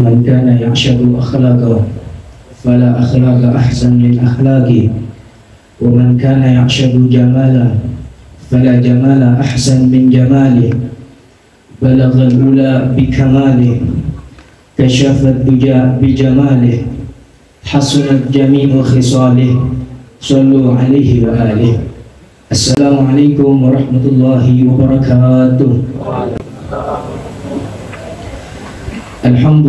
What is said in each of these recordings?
من كان يعشق أخلاقه فلا أخلاق أحسن من أخلاقه، ومن كان يعشق جماله فلا جمال أحسن من جماله. بلغ الأولى بكماله، كشف الدجى بجماله، حسنت جميع خصاله. صلوا عليه وآله. السلام عليكم ورحمة الله وبركاته. الحمد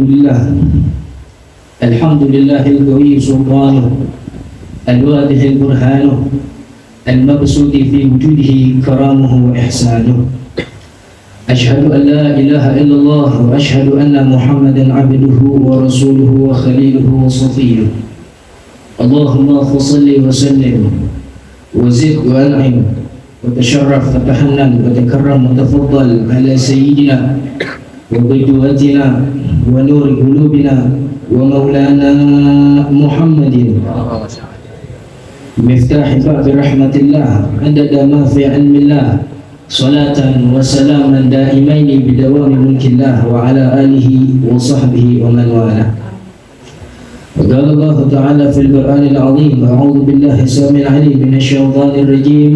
لله القوي سلطانه، الواضح البرهان، المبسوط في وجوده كرامه وإحسانه. أشهد أن لا إله إلا الله، وأشهد أن محمدا عبده ورسوله وخليله وصفيه. اللهم صل وسلم وزد وأنعم وتشرف وتحنن وتكرم وتفضل على سيدنا وقدوتنا ونور قلوبنا ومولانا محمد، مفتاح باب رحمة الله عدد ما في علم الله، صلاة وسلاما دائمين بدوام ملك الله وعلى آله وصحبه ومن والاه. وقال الله تعالى في القرآن العظيم: أعوذ بالله السميع العليم من الشيطان الرجيم،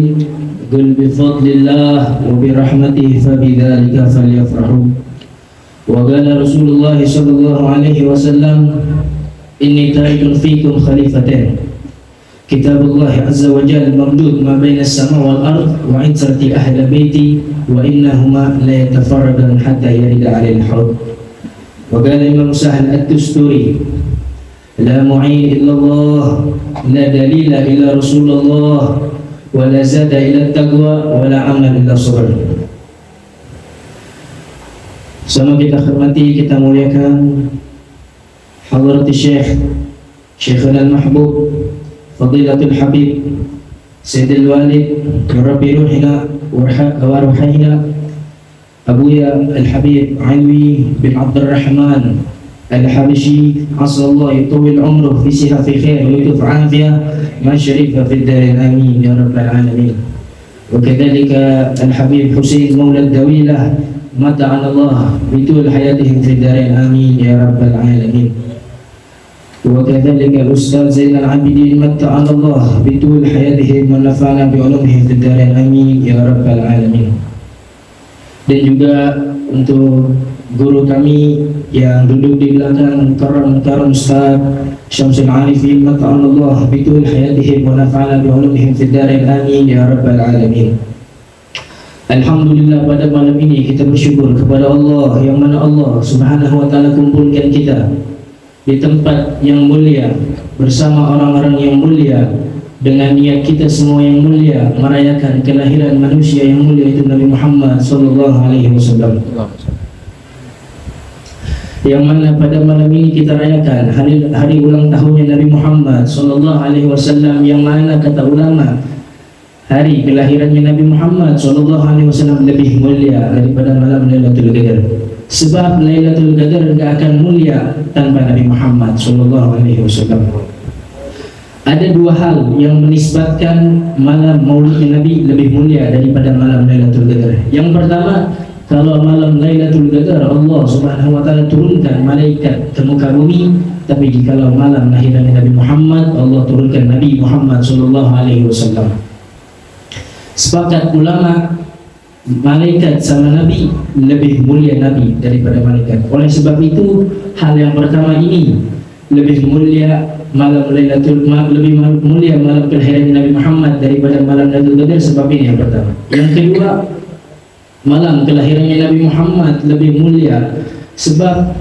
قل بفضل الله وبرحمته فبذلك فليفرحوا. وقال رسول الله صلى الله عليه وسلم: إني تارك فيكم خليفتين، كتاب الله عز وجل ممدود ما بين السماء والأرض، وعترة أهل بيتي وإنهما لا يتفرقان حتى يرد عليه الحوض. وقال الإمام سهل الدستوري: لا معين إلا الله، لا دليل إلا رسول الله، ولا زاد إلا التقوى، ولا عمل إلا الصبر. Sama kita hormati, kita muliakan Hadrat Syekh Syekhuna Al-Mahbub Fadilatul Habib Sayyidul Walid Rabbi Ruhina wa Ruhina Abuya Al-Habib Alwi bin Abdurrahman Al-Habashi, asallahu yutawil umruh fi siha fi khair wa yutuf afiyah ma syarifa fi darin, amin ya rabbal alamin. Wa kadzalika Al-Habib Husain Maula Dawilah, mata'an Allah bitul hayatihim fi darin, amin ya rabbal alamin. Wa kadzalika Ustaz Zainal Abidin, mata'an Allah bitul hayatihim wa nafa'ana bi ulumihim fi darin, amin ya rabbal alamin. Dan juga untuk guru kami yang duduk di belakang, karam Ustaz Syamsul Arifin, mata'an Allah bitul hayatihim wa nafa'ana bi ulumihim fi darin, amin ya rabbal alamin. Alhamdulillah, pada malam ini kita bersyukur kepada Allah yang mana Allah Subhanahu wa ta'ala kumpulkan kita di tempat yang mulia bersama orang-orang yang mulia, dengan niat kita semua yang mulia merayakan kelahiran manusia yang mulia itu Nabi Muhammad sallallahu alaihi wasallam. Yang mana pada malam ini kita rayakan hari ulang tahunnya Nabi Muhammad sallallahu alaihi wasallam, yang mana kata ulama hari kelahirannya Nabi Muhammad sallallahu alaihi wasallam lebih mulia daripada malam Lailatul Qadar. Sebab Lailatul Qadar tidak akan mulia tanpa Nabi Muhammad sallallahu alaihi wasallam. Ada dua hal yang menisbatkan malam Maulidnya Nabi lebih mulia daripada malam Lailatul Qadar. Yang pertama, kalau malam Lailatul Qadar Allah Subhanahu wa taala turunkan malaikat ke muka bumi, tapi jikalau malam lahiran Nabi Muhammad, Allah turunkan Nabi Muhammad sallallahu alaihi wasallam. Sepakat ulama, malaikat sama Nabi lebih mulia Nabi daripada malaikat. Oleh sebab itu, hal yang pertama ini lebih mulia malam Lailatul, lebih mulia malam kelahiran Nabi Muhammad daripada malam Lailatul Qadar. Sebab ini yang pertama. Yang kedua, malam kelahirannya Nabi Muhammad lebih mulia sebab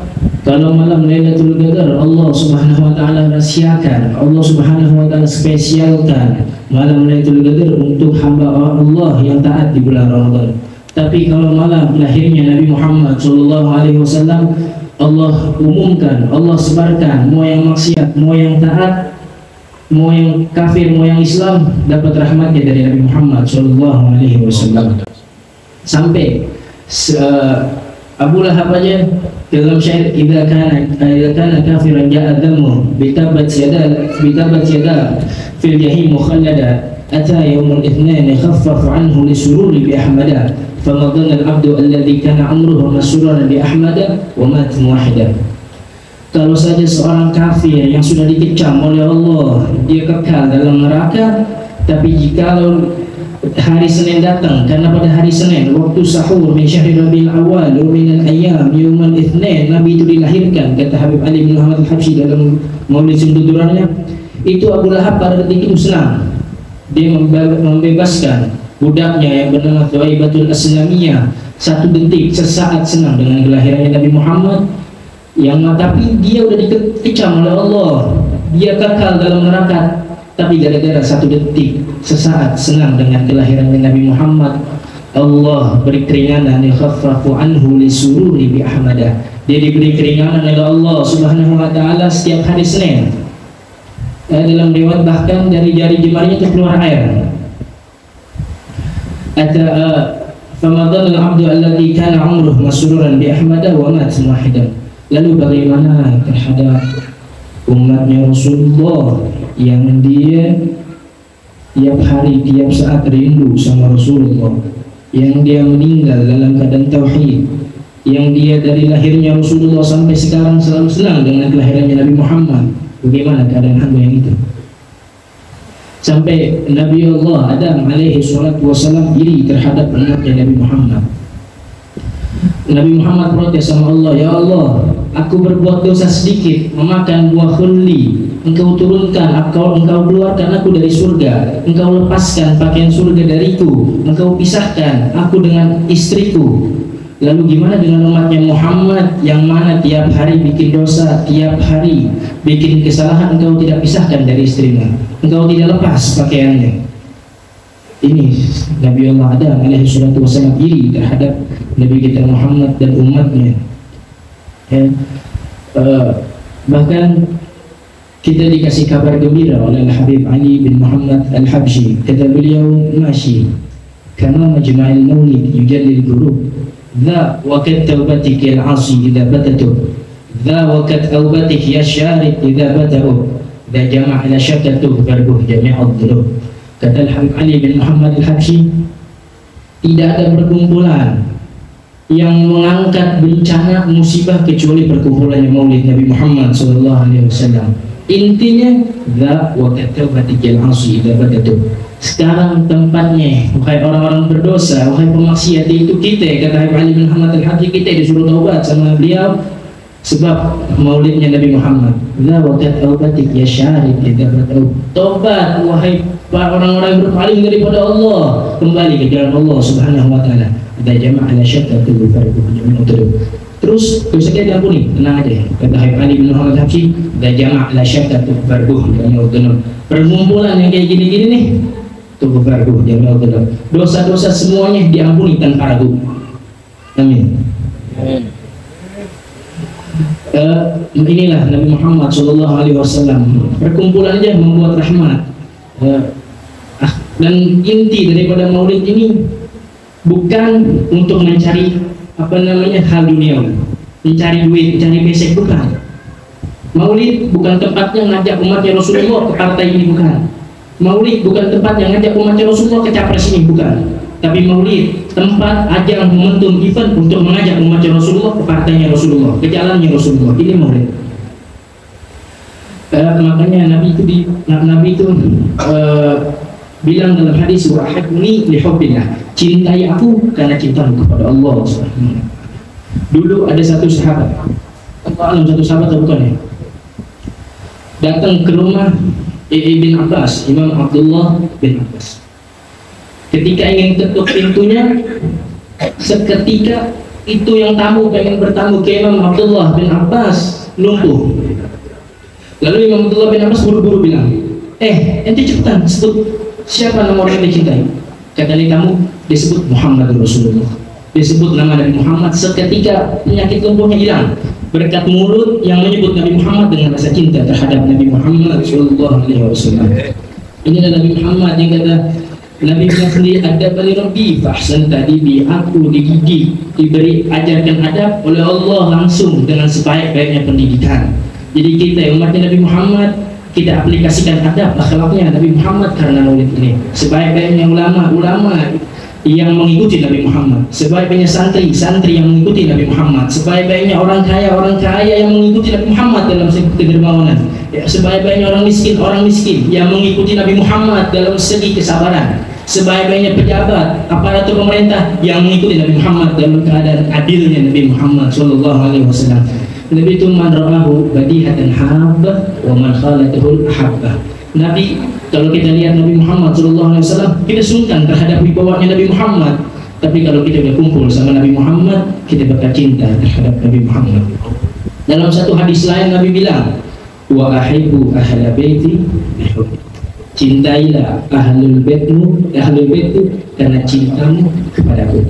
kalau malam Lailatul Qadar Allah Subhanahu wa taala rahsiakan, Allah Subhanahu wa taala spesialkan malam Lailatul Qadar untuk hamba Allah yang taat di bulan Ramadan. Tapi kalau malam lahirnya Nabi Muhammad sallallahu alaihi wasallam, Allah umumkan, Allah sebarkan, mau yang maksiat, mau yang taat, mau yang kafir, mau yang Islam, dapat rahmatnya dari Nabi Muhammad sallallahu alaihi wasallam. Sampai Abu Lahab aja dalam syair, idza kana kafiran ja'a damu bitabat yada fil jahim mukhallada ata yaumul itsnain khaffafu anhu lisururi bi ahmada famadana al-abdu alladhi kana amruhu masruran bi ahmada wa mat muwahhida. Kalau saja seorang kafir yang sudah dikecam oleh Allah dia kekal dalam neraka, tapi jikalau hari Senin datang, karena pada hari Senin waktu sahur min syahri Rabiul Awal wa min al-ayyam yaumal itsnin, Nabi itu dilahirkan, kata Habib Ali bin Muhammad Al-Habsyi dalam Maulid Sundudurannya. Itu Abu Lahab pada detik itu senang, dia membebaskan budaknya yang bernama Thuwaibatul Aslamiyah. Satu detik, sesaat senang dengan kelahirannya Nabi Muhammad, yang tapi dia udah dikecam oleh Allah, dia kekal dalam neraka, tapi gara-gara satu detik, sesaat senang dengan kelahirannya Nabi Muhammad, Allah beri keringanan, yakhaffafu anhu lisururi bi ahmadah, dia diberi keringanan oleh Allah Subhanahu wa taala setiap hari Senin. Dalam riwayat bahkan dari jari jemarinya itu keluar air. Famadhan al-abdu alladhi kana umruh masruran bi ahmadah wa mat wahidan. Lalu bagaimana terhadap umatnya Rasulullah yang dia tiap hari, tiap saat rindu sama Rasulullah, yang dia meninggal dalam keadaan tauhid, yang dia dari lahirnya Rasulullah sampai sekarang selalu senang dengan kelahirannya Nabi Muhammad. Bagaimana keadaan hamba yang itu? Sampai Nabi Allah Adam alaihi salatu wassalam iri terhadap umatnya Nabi Muhammad. Nabi Muhammad protes sama Allah, ya Allah, aku berbuat dosa sedikit, memakan buah khulli, engkau turunkan, engkau keluarkan aku dari surga, engkau lepaskan pakaian surga dariku, engkau pisahkan aku dengan istriku. Lalu gimana dengan umatnya Muhammad yang mana tiap hari bikin dosa, tiap hari bikin kesalahan, engkau tidak pisahkan dari istrinya, engkau tidak lepas pakaiannya. Ini Nabi Allah Adam alaihi salatu wassalam iri terhadap Nabi kita Muhammad dan umatnya. Bahkan kita dikasih kabar gembira oleh Habib Ali bin Muhammad Al-Habsyi, kata beliau, masyi kama majma'il maulid yujallil qulub, dha waqat taubatik al-'asi idza batatu, dha waqat taubatik ya syarik idza batau, dha jama'a la syakatu barbuh jami'ad dhunub. Kata Habib Ali bin Muhammad Al-Habsyi, tidak ada perkumpulan yang mengangkat bencana musibah kecuali perkumpulannya Maulid Nabi Muhammad SAW. Intinya, dha waqat taubatikal 'asi idza batatu. Sekarang tempatnya, wahai orang-orang berdosa, wahai pemaksiat, itu kita, kata Habib Ali bin Muhammad Al-Habsyi, kita disuruh taubat sama beliau sebab Maulidnya Nabi Muhammad. Dha waqat taubatik ya syarif idza batau. Taubat wahai orang-orang yang berpaling daripada Allah, kembali ke jalan Allah Subhanahu wa taala. Ada jamaah la syakka tu fariqu jami'un turub. Terus dosa kita diampuni, tenang aja. Kata Habib Ali bin Muhammad Al-Habsyi, ada jamaah la syakka tu fariqu jami'un turub. Perkumpulan yang kayak gini-gini nih, tu fariqu jami'un turub. Dosa-dosa semuanya diampuni tanpa ragu. Amin. Inilah Nabi Muhammad SAW. Perkumpulan aja membuat rahmat. Dan inti daripada maulid ini bukan untuk mencari hal duniawi, mencari duit, mencari besek, bukan. Maulid bukan tempatnya ngajak umatnya Rasulullah ke partai ini, bukan. Maulid bukan tempat yang ngajak umatnya Rasulullah ke capres ini, bukan. Tapi maulid tempat ajang momentum event untuk mengajak umatnya Rasulullah ke partainya Rasulullah, ke jalannya Rasulullah. Ini maulid. Makanya Nabi itu bilang dalam hadis, wahibni li hubbillah, cintai aku karena cintamu kepada Allah Subhanahu. Dulu ada satu sahabat, satu sahabat atau bukan ya, datang ke rumah Ibn Abbas, Imam Abdullah bin Abbas. Ketika ingin ketuk pintunya, seketika itu yang tamu pengen bertamu ke Imam Abdullah bin Abbas lumpuh. Lalu Imam Abdullah bin Abbas buru-buru bilang, ente cepetan sebut siapa nama orang yang dicintai. Kata ini tamu, disebut Muhammad Rasulullah, disebut nama Nabi Muhammad. Seketika penyakit lumpuhnya hilang berkat mulut yang menyebut Nabi Muhammad dengan rasa cinta terhadap Nabi Muhammad SAW. Inilah Nabi Muhammad yang kata Nabi bilang sendiri, adabani Rabbi fahsan tadibi, aku dididik, diberi ajarkan adab oleh Allah langsung dengan sebaik-baiknya pendidikan. Jadi kita umatnya Nabi Muhammad, kita aplikasikan adab akhlaknya Nabi Muhammad karena maulid ini. Sebaik-baiknya ulama yang mengikuti Nabi Muhammad, sebaik-baiknya santri yang mengikuti Nabi Muhammad, sebaik-baiknya orang kaya yang mengikuti Nabi Muhammad dalam segi kedermawanan, ya, sebaik-baiknya orang miskin yang mengikuti Nabi Muhammad dalam segi kesabaran, sebaik-baiknya pejabat aparatur pemerintah yang mengikuti Nabi Muhammad dalam keadaan adilnya Nabi Muhammad sallallahu alaihi wasallam. Nabi itu man ra'ahu badihatan habbah wa man khalatahu habbah. Nabi, kalau kita lihat Nabi Muhammad SAW, kita sungkan terhadap wibawanya Nabi Muhammad. Tapi kalau kita udah kumpul sama Nabi Muhammad, kita bakal cinta terhadap Nabi Muhammad. Dalam satu hadis lain Nabi bilang, wa ahibbu ahla baiti, cintailah ahlul baitmu, karena cintamu kepadaku.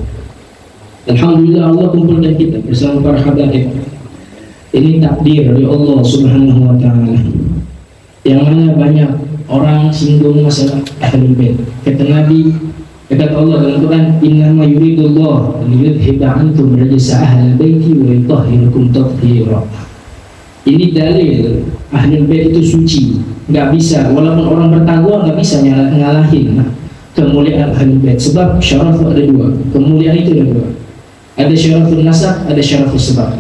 Alhamdulillah Allah kumpulkan kita bersama para habaib. Ini takdir dari Allah Subhanahu wa taala. Yang mana banyak orang singgung masalah ahlul bait. Kata Nabi, kata Allah dalam Quran, innama yuridullah liyudhiba ankum rajasa ahlul baiti wa yutahhirakum tathhira. Ini dalil ahlul bait itu suci, nggak bisa, walaupun orang bertakwa nggak bisa ngalahin kemuliaan ahlul bait. Sebab syaraf ada dua, kemuliaan itu ada dua. Ada syarafun nasab, ada syarafun sebab.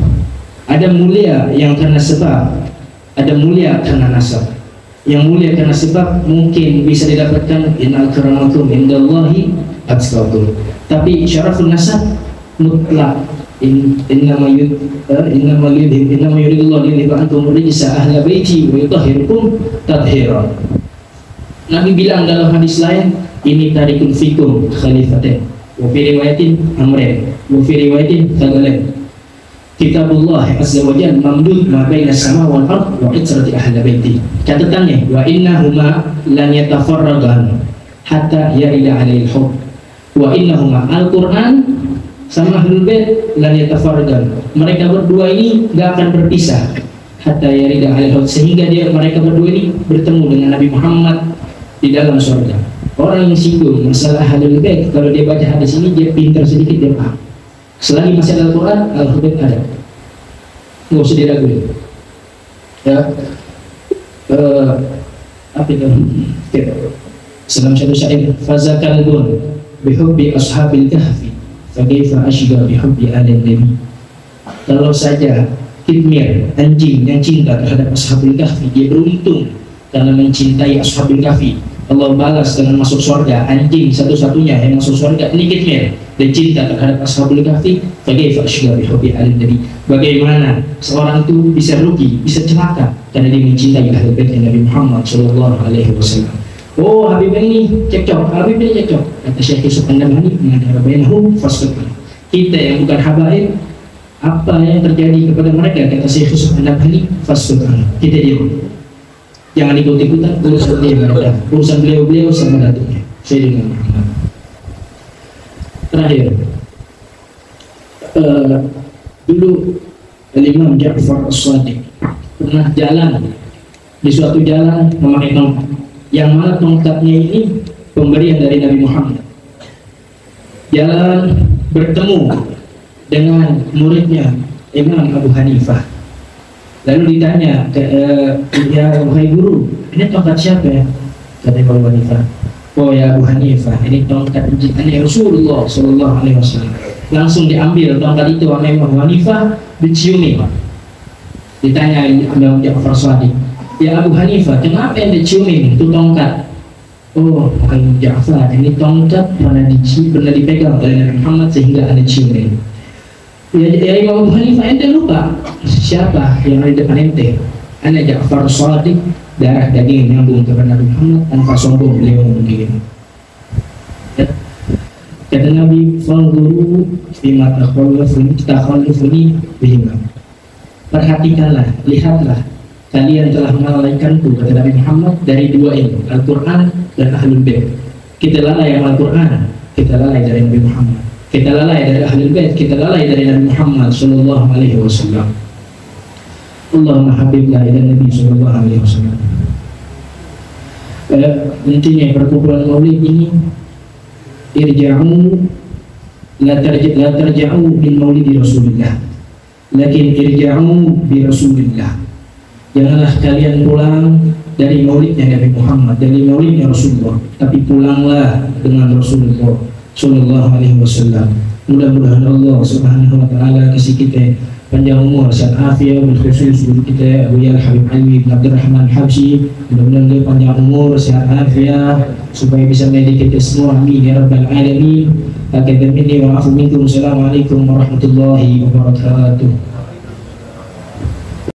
Ada mulia yang karena sebab, ada mulia karena nasab. Yang mulia karena sebab mungkin bisa didapatkan innal akramakum indallahi atqakum. Tapi syarafun nasab mutlak innama yuridullahu liyudhiba ankum rijsa ahla baiti wa yutahhirakum tathhira. Nabi bilang dalam hadis lain, ini tarikun fikum khalifatain wa fi riwayatin amrain wa fi riwayatin thaqalain. Kitabullah azza wa jalla mamdud ma baina sama wal ard wa itsrati ahli baiti. Catatannya, wa innahuma lan yatafarragan hatta yarida alaihi hub. Wa innahuma Al-Qur'an sama ahlul bait lan yatafarragan. Mereka berdua ini enggak akan berpisah hatta yarida alaihi hub, sehingga mereka berdua ini bertemu dengan Nabi Muhammad di dalam surga. Orang yang singgung masalah ahlul bait, kalau dia baca hadis ini dia pintar sedikit, dia paham. Selagi masih ada Al-Quran, Al-Hubib ada, nggak usah diraguin. Ya, apa itu? Dalam satu syair, fazakalbun bihubbi ashabil kahfi, fakaifa ashga bihubbi alin nabi. Kalau saja kitmir, anjing yang cinta terhadap ashabil kahfi, dia beruntung karena mencintai ashabil kahfi. Allah balas dengan masuk surga. Anjing satu-satunya yang masuk surga ini kitmir dan cinta terhadap ashabul kahfi. Bagaimana seorang itu bisa rugi, bisa celaka karena dia mencintai ahli bait Nabi Muhammad sallallahu alaihi wasallam. Oh, Habib ini cekcok, Habib ini cekcok. Kata Syekh Yusuf An-Nabhani, mengatakan bainahum fasqat. Kita yang bukan habaib, apa yang terjadi kepada mereka, kata Syekh Yusuf An-Nabhani, fasqat. Kita diam. Jangan ikut-ikutan urusan dia mereka, urusan beliau-beliau sama datuknya. Saya dengan Muhammad. Terakhir, dulu Imam Ja'far As-Shadiq pernah jalan di suatu jalan memakai tongkat, yang mana tongkatnya ini pemberian dari Nabi Muhammad. Jalan bertemu dengan muridnya Imam Abu Hanifah. Lalu ditanya, ya wahai guru, ini tongkat siapa ya? Kata Abu Hanifah, oh ya Abu Hanifah, ini tongkat jinnahnya Rasulullah sallallahu alaihi wasallam. Langsung diambil tongkat itu oleh Abu Hanifah, diciumi. Ditanya Imam Ja'far Shadiq, ya Abu Hanifah, kenapa yang diciumi itu tongkat? Oh, Imam Ja'far, ini tongkat pernah dipegang oleh Nabi Muhammad sehingga ada ciumin. Ya Imam Abu Hanifah, ente lupa siapa yang ada di depan ente? Ana Ja'far Shadiq, darah daging nyambung kepada Nabi Muhammad, tanpa sombong beliau mungkin. Kata Nabi, "Fanzuru fima takhallufuni bihima." Perhatikanlah, lihatlah, kalian telah melalaikanku, kata Nabi Muhammad, dari dua ilmu, Al-Quran dan Ahlul Bait. Kita lalai sama Al-Quran, kita lalai dari Nabi Muhammad. Kita lalai dari Ahlul Bait, kita lalai dari Nabi Muhammad sallallahu alaihi wasallam. Allahumma habibna ila Nabi sallallahu alaihi wasallam. Intinya perkumpulan Maulid ini, irja'u la tarja'u bin maulidi Rasulillah, lakin irja'u bi Rasulillah. Janganlah kalian pulang dari maulidnya Nabi Muhammad, dari maulidnya Rasulullah, tapi pulanglah dengan Rasulullah sallallahu alaihi wasallam. Mudah-mudahan Allah Subhanahu wa taala kasih kita panjang umur, sehat afiat, berkhusus guru kita Abu Yal Habib Alwi bin Abdurrahman Habsyi. Mudah-mudahan dia panjang umur, sehat afiat, supaya bisa mendidik kita semua. Amin ya rabbal alamin. Hakadha minni wa afu minkum. Assalamualaikum warahmatullahi wabarakatuh.